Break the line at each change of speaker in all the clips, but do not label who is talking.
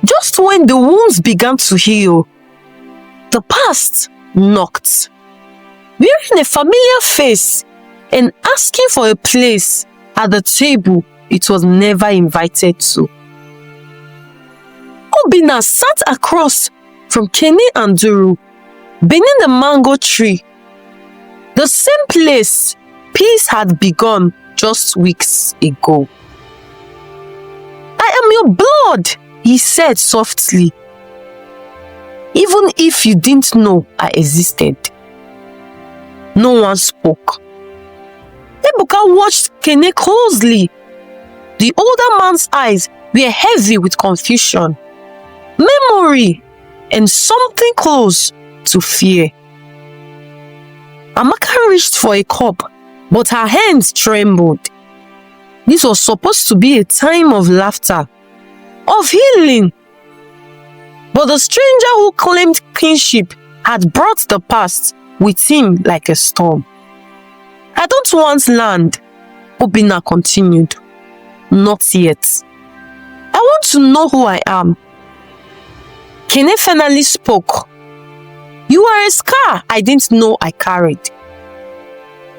Just when the wounds began to heal, the past knocked, wearing a familiar face and asking for a place at the table it was never invited to. Obinna sat across from Kene and Duru, beneath the mango tree, the same place peace had begun just weeks ago. "I am your blood," he said softly, "even if you didn't know I existed." No one spoke. Ebuka watched Kene closely. The older man's eyes were heavy with confusion, memory, and something close to fear. Amaka reached for a cup, but her hands trembled. This was supposed to be a time of laughter, of healing. But the stranger who claimed kinship had brought the past with him like a storm. "I don't want land," Obinna continued. "Not yet. I want to know who I am." Kene finally spoke. "You are a scar I didn't know I carried."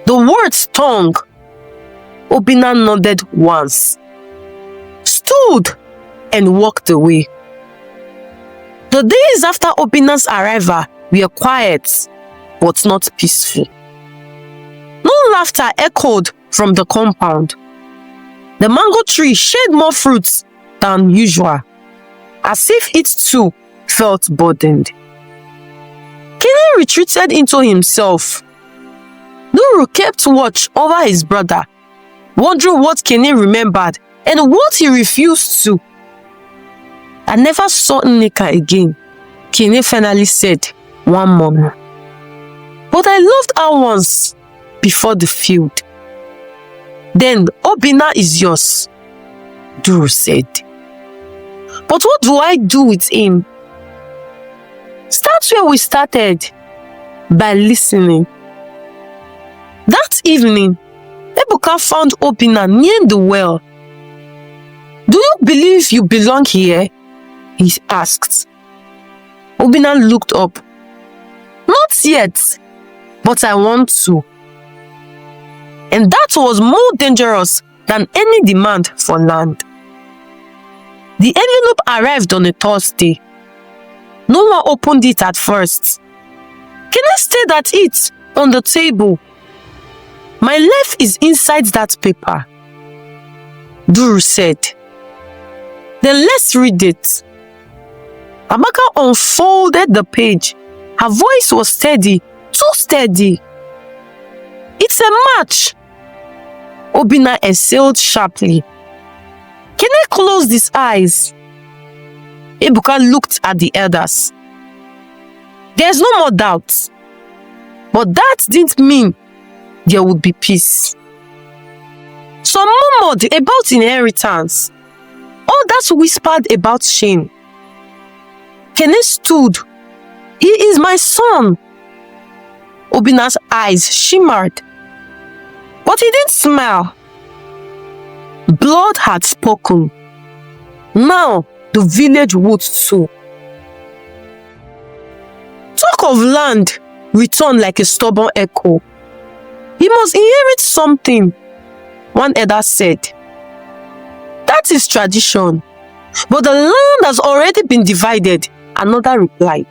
The words stung. Obinna nodded once, stood, and walked away. The days after Obinna's arrival were quiet, but not peaceful. No laughter echoed from the compound. The mango tree shed more fruits than usual, as if it too felt burdened. Kene retreated into himself. Nuru kept watch over his brother, wondering what Kene remembered and what he refused to. "I never saw Nneka again," Kene finally said one morning. "But I loved her once before the field." "Then Obinna is yours," Duru said. "But what do I do with him?" "Start where we started, by listening." That evening, Ebuka found Obinna near the well. "Do you believe you belong here?" he asked. Obinna looked up. "Not yet, but I want to." And that was more dangerous than any demand for land. The envelope arrived on a Thursday. No one opened it at first. Kene stared at it on the table. "My life is inside that paper," Duru said. "Then let's read it." Amaka unfolded the page. Her voice was steady, too steady. "It's a match," Obinna exhaled sharply. Kene closed his eyes. Ebuka looked at the elders. "There's no more doubt." But that didn't mean there would be peace. Some murmured about inheritance. Others whispered about shame. Kene stood. "He is my son." Obinna's eyes shimmered, but he didn't smile. Blood had spoken. Now the village would too. Talk of land returned like a stubborn echo. "He must inherit something," one elder said. "That is tradition. But the land has already been divided," another replied.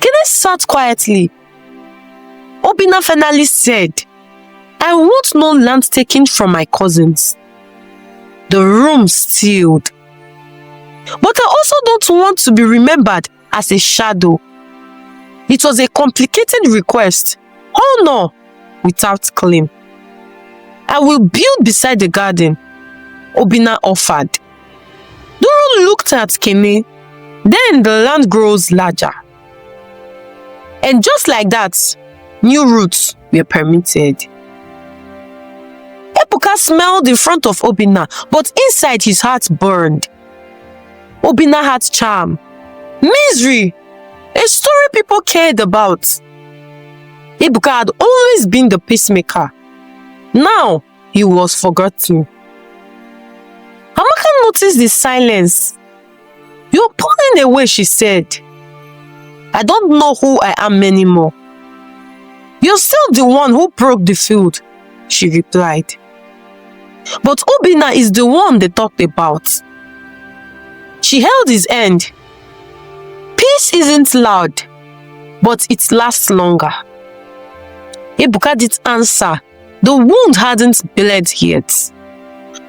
Kene sat quietly. Obinna finally said, "I want no land taken from my cousins." The room stilled. "But I also don't want to be remembered as a shadow." It was a complicated request. Honor without claim. "I will build beside the garden," Obinna offered. Duru looked at Kene. "Then the land grows larger." And just like that, new roots were permitted. Ebuka smiled in front of Obinna, but inside his heart burned. Obinna had charm, misery, a story people cared about. Ebuka had always been the peacemaker. Now he was forgotten. Amaka noticed the silence. Turning away, she said, I don't know who I am anymore. You're still the one who broke the field, she replied. But Obinna is the one they talked about. She held his hand. Peace isn't loud, but it lasts longer. Ebuka didn't answer. The wound hadn't bled yet,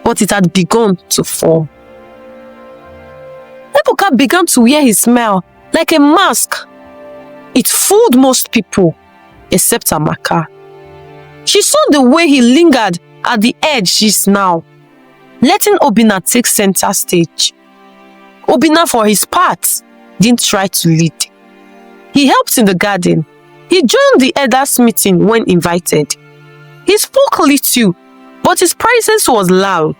but it had begun to fall. Ebuka began to wear his smile like a mask. It fooled most people, except Amaka. She saw the way he lingered at the edge just now, letting Obinna take center stage. Obinna, for his part, didn't try to lead. He helped in the garden. He joined the elders' meeting when invited. He spoke little, but his presence was loud.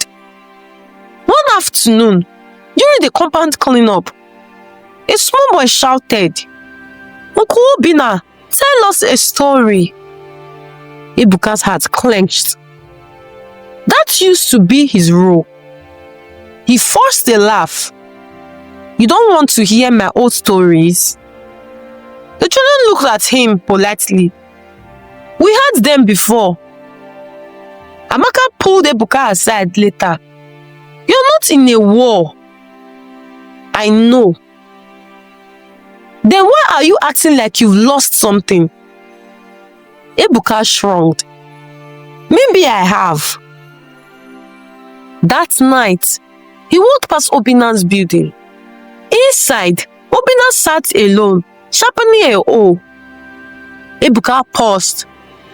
One afternoon, during the compound cleanup, a small boy shouted, Uncle Obinna, tell us a story. Ebuka's heart clenched. That used to be his role. He forced a laugh. You don't want to hear my old stories? The children looked at him politely. We heard them before. Amaka pulled Ebuka aside later. You're not in a war. I know. Then why are you acting like you've lost something? Ebuka shrugged. Maybe I have. That night, he walked past Obinna's building. Inside, Obinna sat alone, sharpening a hoe. Ebuka paused,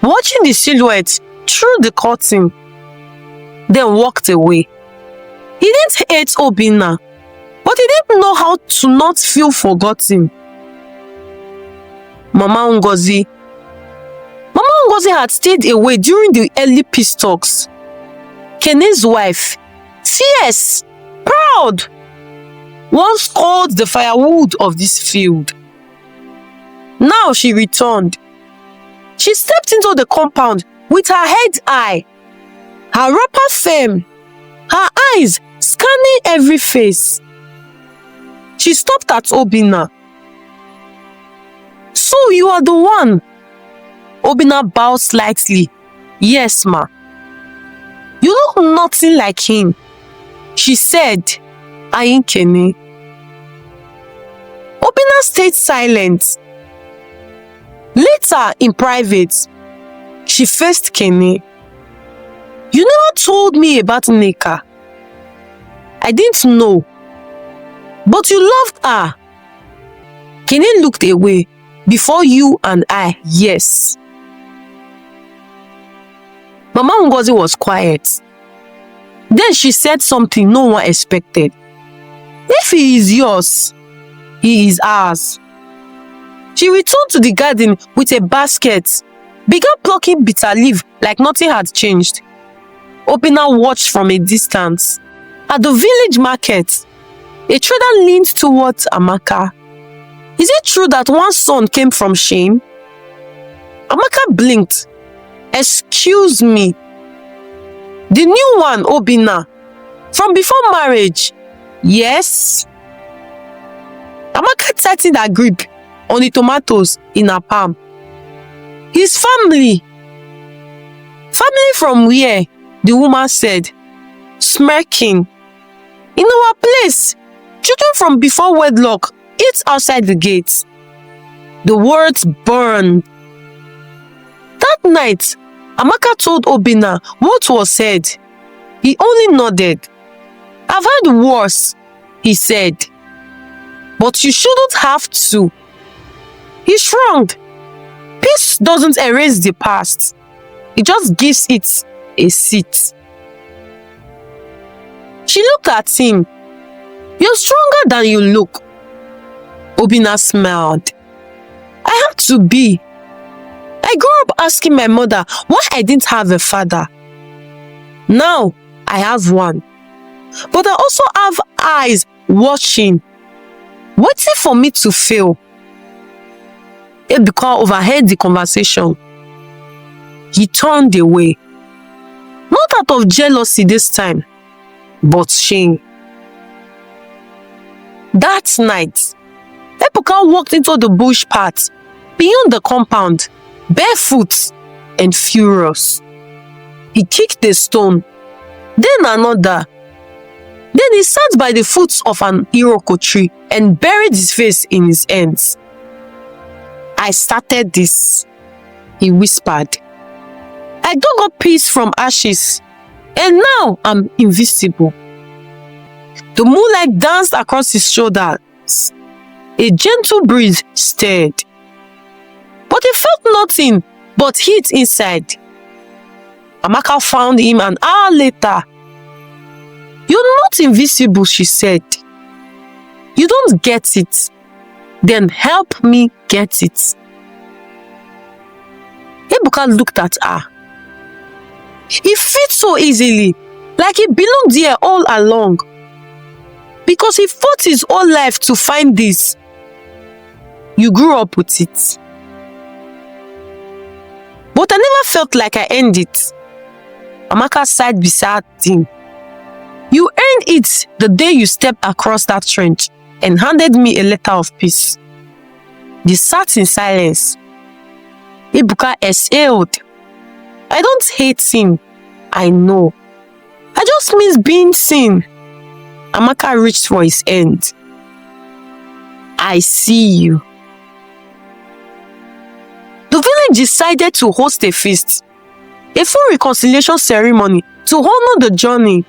watching the silhouette through the curtain, then walked away. He didn't hate Obinna, but he didn't know how to not feel forgotten. Mama Ngozi had stayed away during the early peace talks. Kene's wife, fierce, proud, once called the firewood of this field. Now she returned. She stepped into the compound with her head high, her wrapper firm, her eyes scanning every face. She stopped at Obinna. So you are the one? Obinna bowed slightly. Yes, ma. You look nothing like him, she said, eyeing Kene. Obinna stayed silent. Later, in private, she faced Kene. You never told me about Nneka. I didn't know. But you loved her. Kene looked away. Before you and I, yes. Mama Ngozi was quiet. Then she said something no one expected. If he is yours, he is ours. She returned to the garden with a basket, began plucking bitter leaf like nothing had changed. Obinna watched from a distance. At the village market, a trader leaned towards Amaka. Is it true that one son came from shame? Amaka blinked. Excuse me. The new one, Obinna, from before marriage. Yes. Amaka tightened her grip on the tomatoes in her palm. His family. Family from where? The woman said, smirking. In our place, children from before wedlock eat outside the gates. The words burned. That night, Amaka told Obinna what was said. He only nodded. I've heard worse, he said. But you shouldn't have to. He shrugged. Peace doesn't erase the past. It just gives it a seat. She looked at him. You're stronger than you look. Obinna smiled. I had to be. I grew up asking my mother why I didn't have a father. Now, I have one. But I also have eyes watching, waiting for me to fail. Ebuka overheard the conversation. He turned away. Not out of jealousy this time, but shame. That night, Ebuka walked into the bush path beyond the compound, barefoot and furious. He kicked a stone, then another. Then he sat by the foot of an iroko tree and buried his face in his hands. "I started this," he whispered. "I dug up peace from ashes, and now I'm invisible." The moonlight danced across his shoulders. A gentle breeze stirred. But he felt nothing but heat inside. Amaka found him an hour later. "You're not invisible," she said. "You don't get it. Then help me get it." Ebuka looked at her. He fit so easily, like he belonged here all along. Because he fought his whole life to find this. You grew up with it. But I never felt like I earned it. Amaka sighed beside him. You earned it the day you stepped across that trench and handed me a letter of peace. They sat in silence. Ebuka exhaled. I don't hate him. I know. I just miss being seen. Amaka reached for his hand. I see you. The village decided to host a feast, a full reconciliation ceremony to honor the journey.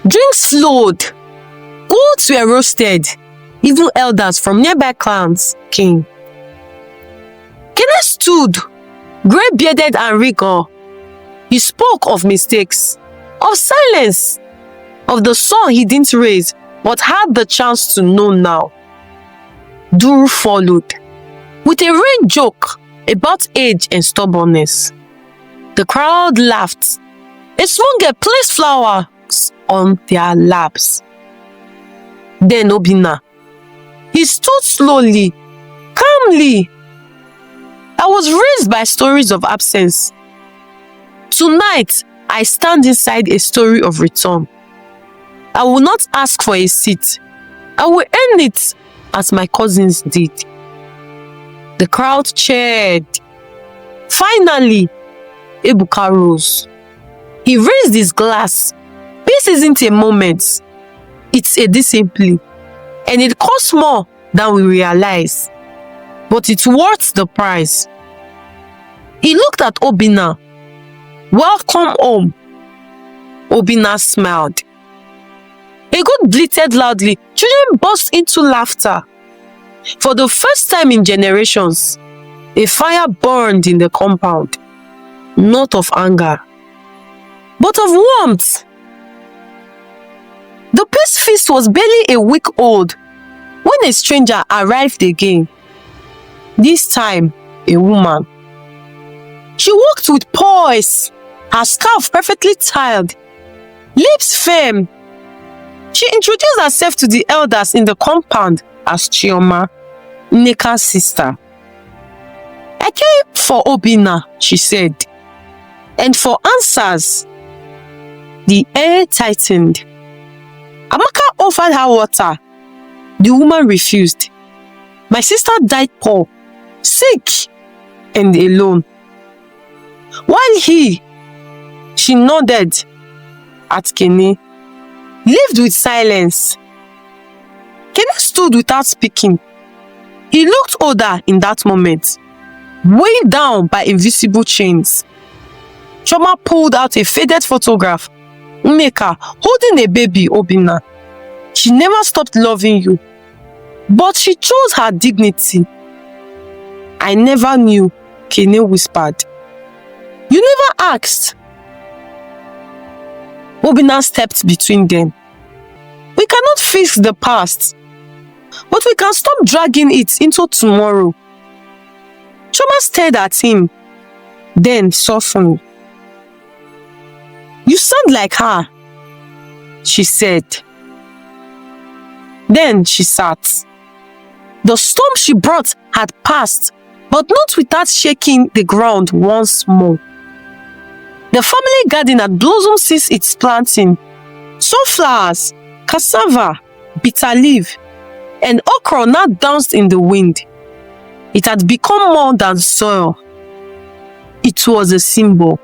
Drinks flowed, goats were roasted, even elders from nearby clans came. Kenneth stood, grey-bearded and regal. He spoke of mistakes, of silence, of the son he didn't raise but had the chance to know now. Duru followed, with a rain joke about age and stubbornness. The crowd laughed. A small girl placed flowers on their laps. Then Obinna. He stood slowly, calmly. I was raised by stories of absence. Tonight, I stand inside a story of return. I will not ask for a seat. I will earn it as my cousins did. The crowd cheered. Finally, Ebuka rose. He raised his glass. Peace isn't a moment. It's a discipline. And it costs more than we realize. But it's worth the price. He looked at Obinna. Welcome home. Obinna smiled. A goat bleated loudly. Children burst into laughter. For the first time in generations, a fire burned in the compound. Not of anger, but of warmth. The peace feast was barely a week old when a stranger arrived again. This time, a woman. She walked with poise, her scarf perfectly tiled, lips firm. She introduced herself to the elders in the compound as Chioma, Nneka's sister. I came for Obinna, she said. And for answers, the air tightened. Amaka offered her water. The woman refused. My sister died poor, sick, and alone. While she nodded at Kenny, lived with silence. Kenny stood without speaking. He looked older in that moment, weighed down by invisible chains. Choma pulled out a faded photograph. Nneka holding a baby, Obinna. She never stopped loving you, but she chose her dignity. I never knew, Kenny whispered. You never asked. Obinna stepped between them. We cannot fix the past, but we can stop dragging it into tomorrow. Choma stared at him, then softened. You sound like her, she said. Then she sat. The storm she brought had passed, but not without shaking the ground once more. The family garden had blossomed since its planting. Sunflowers, cassava, bitter leaf. and okra now danced in the wind. It had become more than soil. It was a symbol.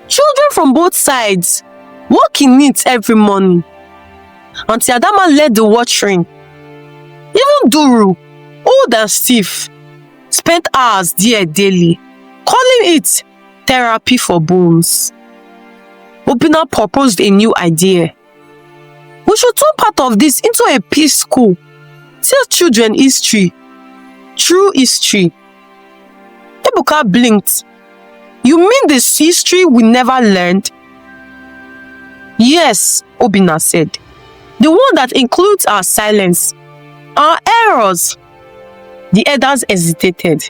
Children from both sides walk in it every morning. Auntie Adama led the watering. Even Duru, old and stiff, spent hours there daily, calling it therapy for bones. Obinna proposed a new idea. We should turn part of this into a peace school. Tell children history, true history. Ebuka blinked. You mean this history we never learned? Yes, Obinna said. The one that includes our silence, our errors. The elders hesitated.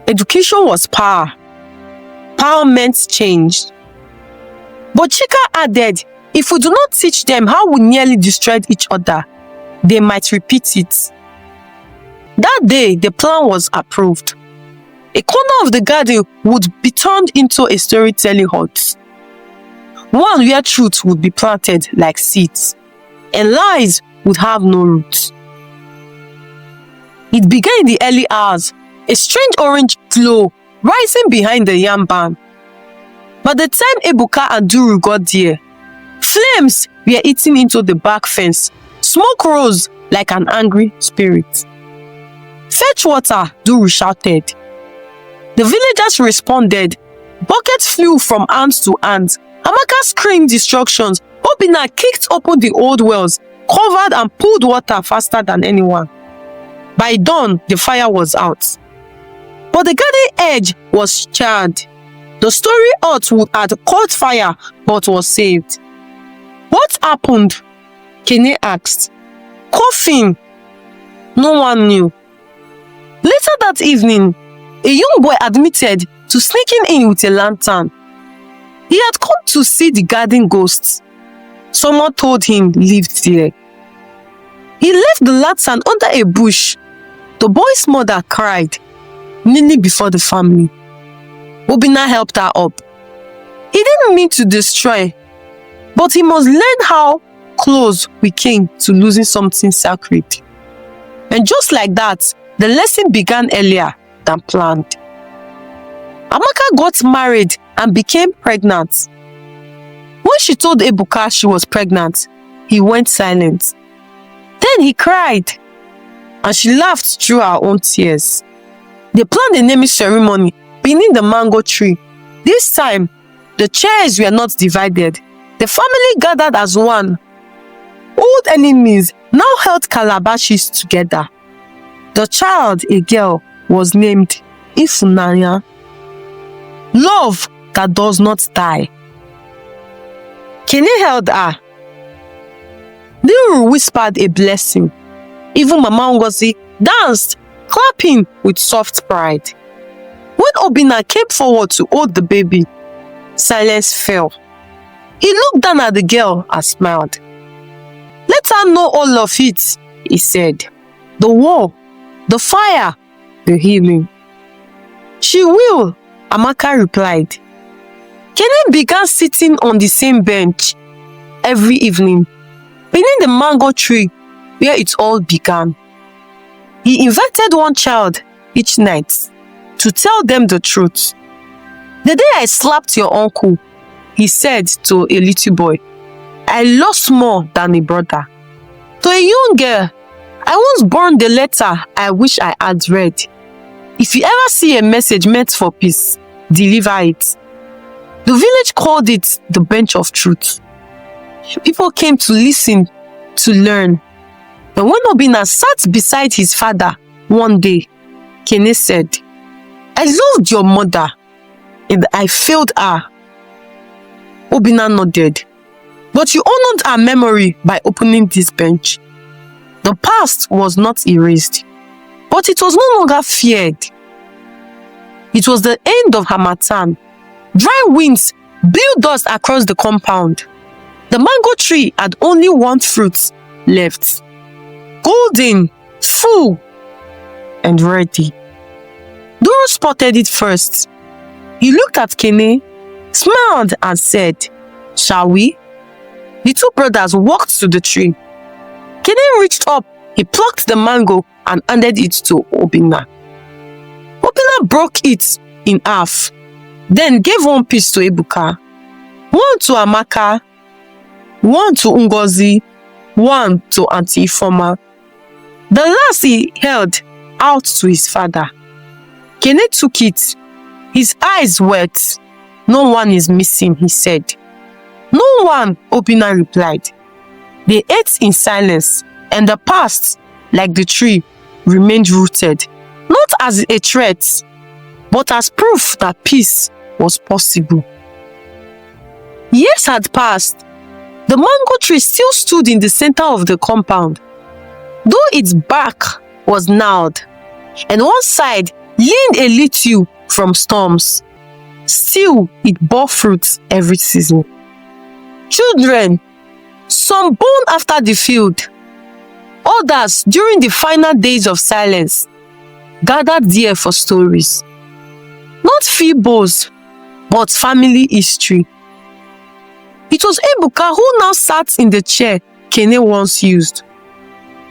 Education was power. Power meant change. But Chika added, if we do not teach them how we nearly destroyed each other, they might repeat it. That day, the plan was approved. A corner of the garden would be turned into a storytelling hut. One where truth would be planted like seeds, and lies would have no roots. It began in the early hours, a strange orange glow rising behind the yam barn. By the time Ebuka and Duru got there, flames were eating into the back fence. Smoke rose like an angry spirit. Fetch water, Duru shouted. The villagers responded. Buckets flew from hands to hands. Amaka screamed instructions. Obinna kicked open the old wells, covered and pulled water faster than anyone. By dawn, the fire was out. But the garden edge was charred. The story hut would have caught fire but was saved. What happened? Kene asked. Coughing. No one knew. Later that evening, a young boy admitted to sneaking in with a lantern. He had come to see the garden ghosts. Someone told him lived there. He left the lantern under a bush. The boy's mother cried, kneeling before the family. Obinna helped her up. He didn't mean to destroy, but he must learn how close we came to losing something sacred. And just like that, the lesson began earlier than planned. Amaka got married and became pregnant. When she told Ebuka she was pregnant, he went silent. Then he cried, and she laughed through her own tears. They planned a naming ceremony beneath the mango tree. This time, the chairs were not divided. The family gathered as one. Old enemies now held calabashes together. The child, a girl, was named Ifunanya. Love that does not die. Kene held her. Liru whispered a blessing. Even Mama Ngozi danced, clapping with soft pride. When Obinna came forward to hold the baby, silence fell. He looked down at the girl and smiled. Let her know all of it, he said. The war, the fire, the healing. She will, Amaka replied. Kene began sitting on the same bench every evening, beneath the mango tree where it all began. He invited one child each night to tell them the truth. The day I slapped your uncle, he said to a little boy, I lost more than a brother. To a young girl, I once burned the letter I wish I had read. If you ever see a message meant for peace, deliver it. The village called it the bench of truth. People came to listen, to learn. And when Obinna sat beside his father one day, Kene said, I loved your mother and I failed her. Obinna nodded. But you honored her memory by opening this bench. The past was not erased, but it was no longer feared. It was the end of Harmattan. Dry winds blew dust across the compound. The mango tree had only one fruit left. Golden, full, and ready. Duru spotted it first. He looked at Kene, smiled and said, Shall we? The two brothers walked to the tree. Kene reached up, he plucked the mango and handed it to Obinna. Obinna broke it in half, then gave one piece to Ebuka, one to Amaka, one to Ngozi, one to Auntie Ifoma. The last he held out to his father. Kene took it, his eyes wet. "No one is missing," he said. "No one," Obinna replied. They ate in silence, and the past, like the tree, remained rooted, not as a threat, but as proof that peace was possible. Years had passed. The mango tree still stood in the center of the compound, though its bark was gnarled, and one side leaned a little from storms. Still, it bore fruits every season. Children, some born after the field, others during the final days of silence, gathered there for stories. Not fables, but family history. It was Ebuka who now sat in the chair Kene once used,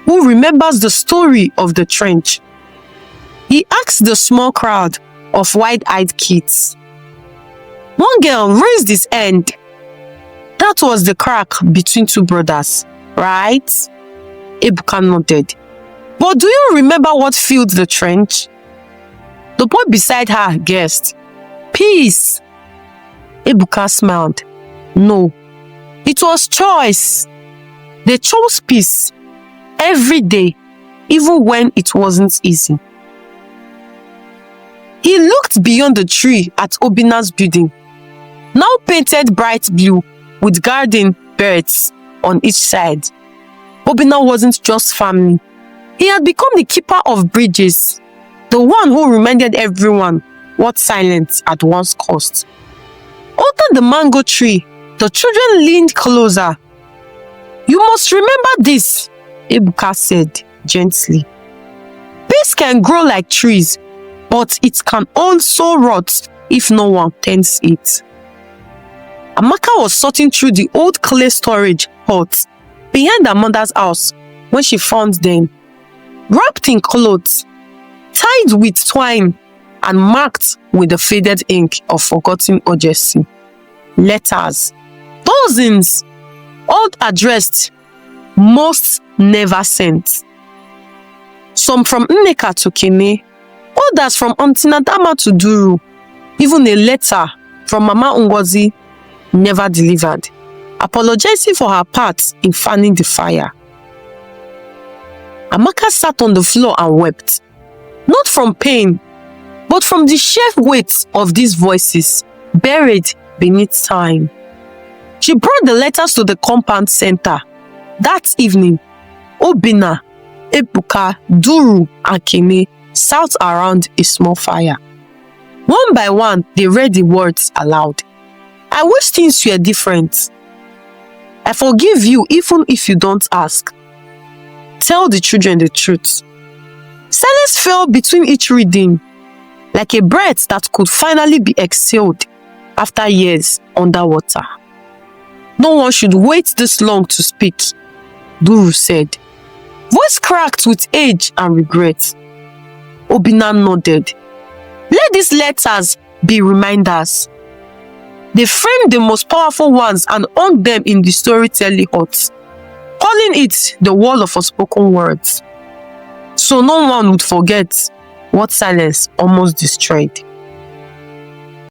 who remembers the story of the trench. He asked the small crowd of wide-eyed kids. One girl raised his hand. That was the crack between two brothers, right? Ebuka nodded. But do you remember what filled the trench? The boy beside her guessed. Peace. Ebuka smiled. No, it was choice. They chose peace every day, even when it wasn't easy. He looked beyond the tree at Obinna's building, now painted bright blue with garden beds on each side. Obinna wasn't just family. He had become the keeper of bridges, the one who reminded everyone what silence had once cost. Under the mango tree, the children leaned closer. You must remember this, Ebuka said gently. Peace can grow like trees, but it can also rot if no one tends it. Amaka was sorting through the old clay storage hut behind her mother's house when she found them, wrapped in clothes, tied with twine, and marked with the faded ink of forgotten urgency. Letters, dozens, all addressed, most never sent. Some from Nneka to Kene, others from Auntie Nadama to Duru, even a letter from Mama Ngozi never delivered, apologizing for her part in fanning the fire. Amaka sat on the floor and wept, not from pain, but from the sheer weight of these voices buried beneath time. She brought the letters to the compound center. That evening, Obinna, Ebuka, Duru, and Kene sat around a small fire. One by one, they read the words aloud. I wish things were different. I forgive you even if you don't ask. Tell the children the truth. Silence fell between each reading, like a breath that could finally be exhaled after years underwater. No one should wait this long to speak, Duru said, voice cracked with age and regret. Obinna nodded. Let these letters be reminders. They framed the most powerful ones and hung them in the storytelling hut, calling it the wall of unspoken words, so no one would forget what silence almost destroyed.